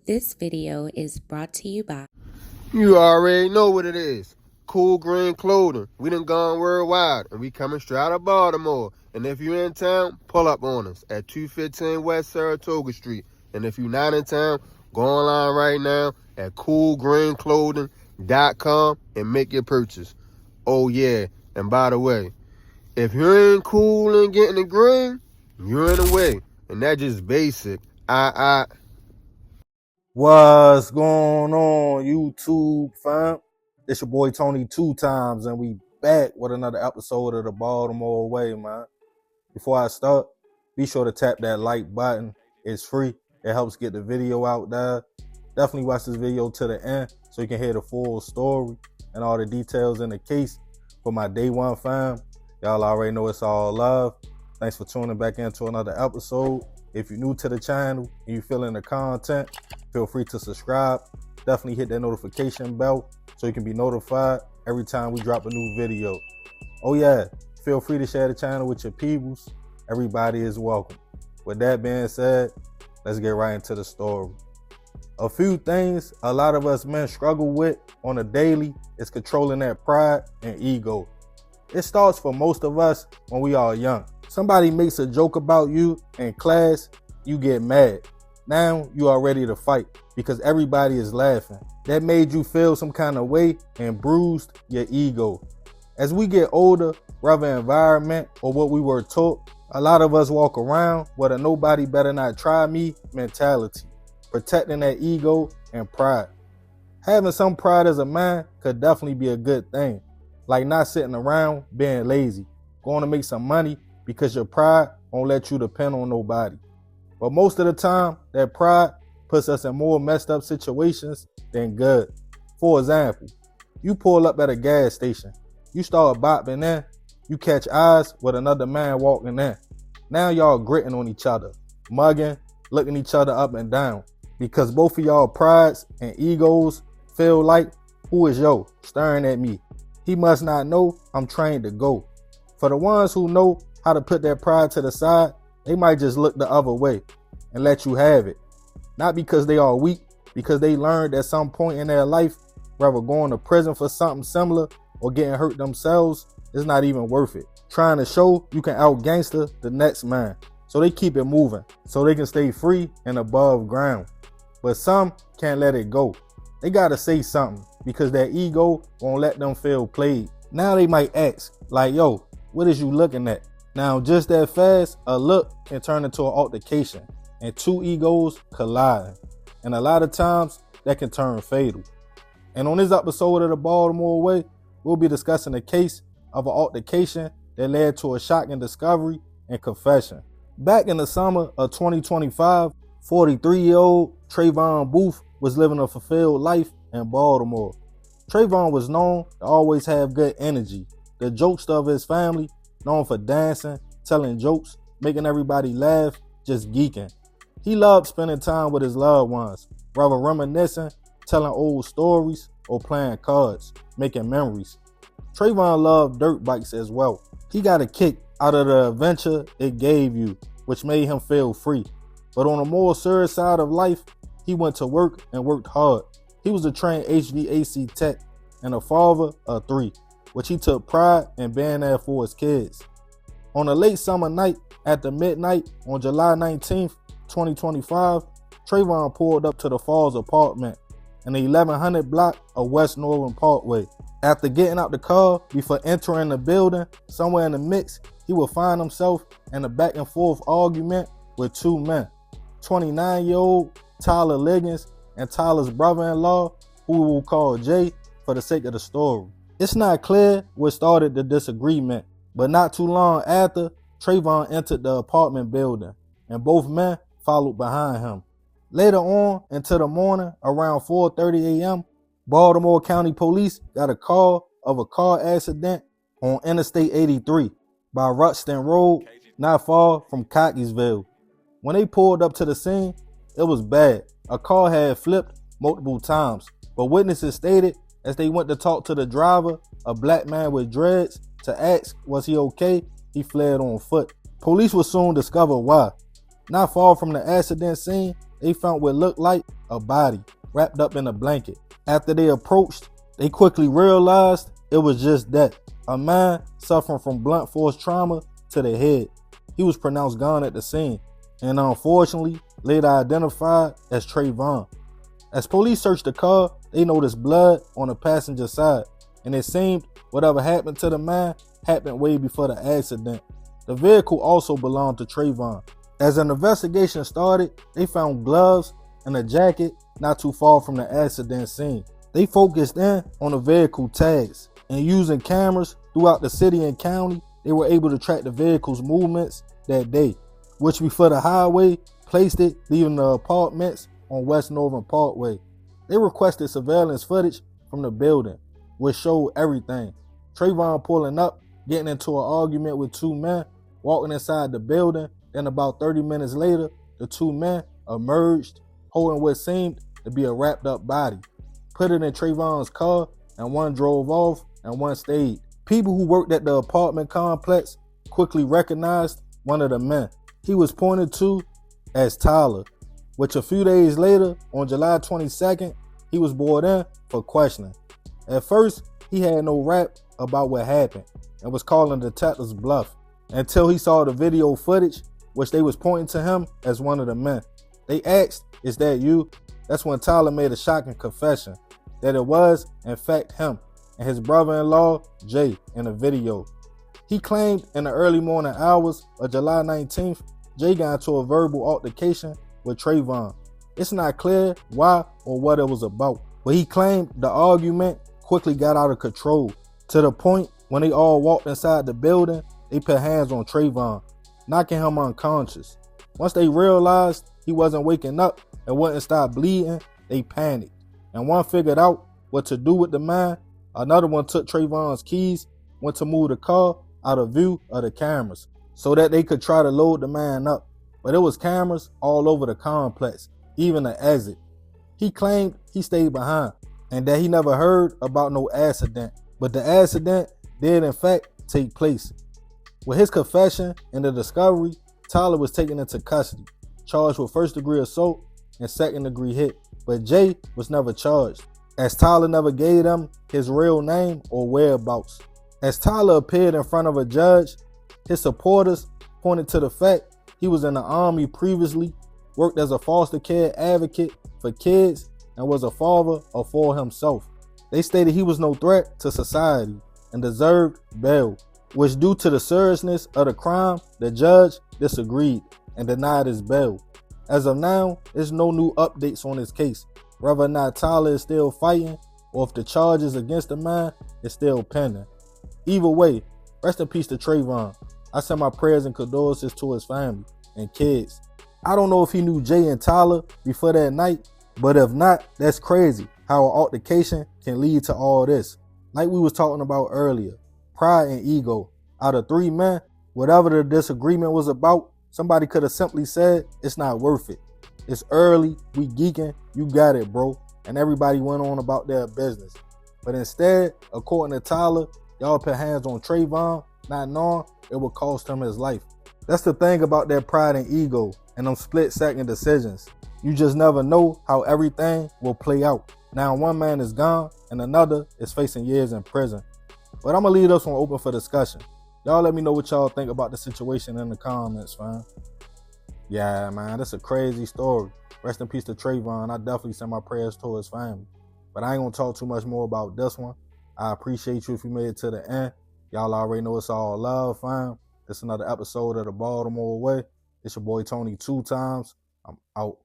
This video is brought to you by... You already know what it is. Cool Green Clothing. We done gone worldwide, and we coming straight out of Baltimore. And if you in town, pull up on us at 215 West Saratoga Street. And if you not in town, go online right now at coolgreenclothing.com and make your purchase. Oh yeah, and by the way, if you ain't cool and getting the green, you're in the way. And that's just basic. What's going on, YouTube fam? It's your boy Tony 2 times, and we back with another episode of the Baltimore Way, man. Before I start, be sure to tap that like button. It's free. It helps get the video out there. Definitely watch this video to the end so you can hear the full story and all the details in the case. For my day one fam, y'all already know it's all love. Thanks for tuning back into another episode. If you're new to the channel and you feeling the content, feel free to subscribe. Definitely hit that notification bell so you can be notified every time we drop a new video. Oh yeah, feel free to share the channel with your peoples. Everybody is welcome. With that being said, let's get right into the story. A few things a lot of us men struggle with on a daily is controlling that pride and ego. It starts for most of us when we are young. Somebody makes a joke about you in class, you get mad. Now you are ready to fight because everybody is laughing. That made you feel some kind of way and bruised your ego. As we get older, whether environment or what we were taught, a lot of us walk around with a nobody better not try me mentality, protecting that ego and pride. Having some pride as a man could definitely be a good thing, like not sitting around being lazy, going to make some money because your pride won't let you depend on nobody. But most of the time, that pride puts us in more messed up situations than good. For example, you pull up at a gas station, you start bopping in, you catch eyes with another man walking in. Now y'all gritting on each other, mugging, looking each other up and down, because both of y'all prides and egos feel like, who is yo staring at me? He must not know I'm trained to go. For the ones who know how to put their pride to the side, they might just look the other way and let you have it. Not because they are weak, because they learned at some point in their life, whether going to prison for something similar or getting hurt themselves is not even worth it. Trying to show you can out-gangster the next man. So they keep it moving, so they can stay free and above ground. But some can't let it go. They gotta say something because their ego won't let them feel played. Now they might ask, like, yo, what is you looking at? Now, just that fast, a look can turn into an altercation and two egos collide. And a lot of times, that can turn fatal. And on this episode of the Baltimore Way, we'll be discussing a case of an altercation that led to a shocking discovery and confession. Back in the summer of 2025, 43-year-old Travon Booth was living a fulfilled life in Baltimore. Trayvon was known to always have good energy. The jokester of his family, known for dancing, telling jokes, making everybody laugh, just geeking. He loved spending time with his loved ones, whether reminiscing, telling old stories, or playing cards, making memories. Trayvon loved dirt bikes as well. He got a kick out of the adventure it gave you, which made him feel free. But on a more serious side of life, he went to work and worked hard. He was a trained HVAC tech and a father of 3, which he took pride in being there for his kids. On a late summer night after midnight on July 19th, 2025, Trayvon pulled up to the Falls apartment in the 1100 block of West Northern Parkway. After getting out the car, before entering the building, somewhere in the mix, he would find himself in a back and forth argument with 2 men, 29-year-old Tyler Liggins and Tyler's brother-in-law, who we will call Jay for the sake of the story. It's not clear what started the disagreement, but not too long after, Trayvon entered the apartment building, and both men followed behind him. Later on into the morning, around 4:30 a.m., Baltimore County Police got a call of a car accident on Interstate 83 by Ruxton Road, not far from Cockeysville. When they pulled up to the scene, it was bad. A car had flipped multiple times, but witnesses stated as they went to talk to the driver, a black man with dreads, to ask was he okay, he fled on foot. Police would soon discover why. Not far from the accident scene, they found what looked like a body wrapped up in a blanket. After they approached, they quickly realized it was just that, a man suffering from blunt force trauma to the head. He was pronounced gone at the scene, and unfortunately later identified as Trayvon. As police searched the car, they noticed blood on the passenger side, and it seemed whatever happened to the man happened way before the accident. The vehicle also belonged to Trayvon. As an investigation started, they found gloves and a jacket not too far from the accident scene. They focused in on the vehicle tags, and using cameras throughout the city and county, they were able to track the vehicle's movements that day, which before the highway placed it leaving the apartments on West Northern Parkway. They requested surveillance footage from the building, which showed everything. Trayvon pulling up, getting into an argument with two men, walking inside the building, then about 30 minutes later, the two men emerged, holding what seemed to be a wrapped up body, put it in Trayvon's car, and one drove off and one stayed. People who worked at the apartment complex quickly recognized one of the men. He was pointed to as Tyler, which a few days later, on July 22nd, he was brought in for questioning. At first, he had no rap about what happened and was calling detectives bluff until he saw the video footage, which they was pointing to him as one of the men. They asked, "Is that you?" That's when Tyler made a shocking confession that it was, in fact, him and his brother-in-law, Jay, in the video. He claimed in the early morning hours of July 19th, Jay got into a verbal altercation with Trayvon. It's not clear why or what it was about, but he claimed the argument quickly got out of control to the point when they all walked inside the building, they put hands on Trayvon, knocking him unconscious. Once they realized he wasn't waking up and wouldn't stop bleeding, they panicked, and one figured out what to do with the man. Another one took Trayvon's keys, went to move the car out of view of the cameras so that they could try to load the man up. But it was cameras all over the complex, even the exit. He claimed he stayed behind and that he never heard about no accident, but the accident did in fact take place. With his confession and the discovery, Tyler was taken into custody, charged with first-degree assault and second-degree hit, but Jay was never charged, as Tyler never gave them his real name or whereabouts. As Tyler appeared in front of a judge, his supporters pointed to the fact he was in the Army previously, worked as a foster care advocate for kids, and was a father of four himself. They stated he was no threat to society and deserved bail, which due to the seriousness of the crime, the judge disagreed and denied his bail. As of now, there's no new updates on his case, whether or not Tyler is still fighting or if the charges against the man is still pending. Either way, rest in peace to Trayvon. I send my prayers and condolences to his family and kids. I don't know if he knew Jay and Tyler before that night, but if not, that's crazy how an altercation can lead to all this. Like we was talking about earlier, pride and ego. Out of three men, whatever the disagreement was about, somebody could have simply said, "It's not worth it. It's early, we geeking, you got it, bro." And everybody went on about their business. But instead, according to Tyler, y'all put hands on Trayvon, not knowing it would cost him his life. That's the thing about that pride and ego and them split-second decisions. You just never know how everything will play out. Now one man is gone and another is facing years in prison. But I'm going to leave this one open for discussion. Y'all let me know what y'all think about the situation in the comments, man. Yeah, man, that's a crazy story. Rest in peace to Trayvon. I definitely send my prayers to his family. But I ain't going to talk too much more about this one. I appreciate you if you made it to the end. Y'all already know it's all love, fam. This is another episode of the Baltimore Way. It's your boy Tony 2 times. I'm out.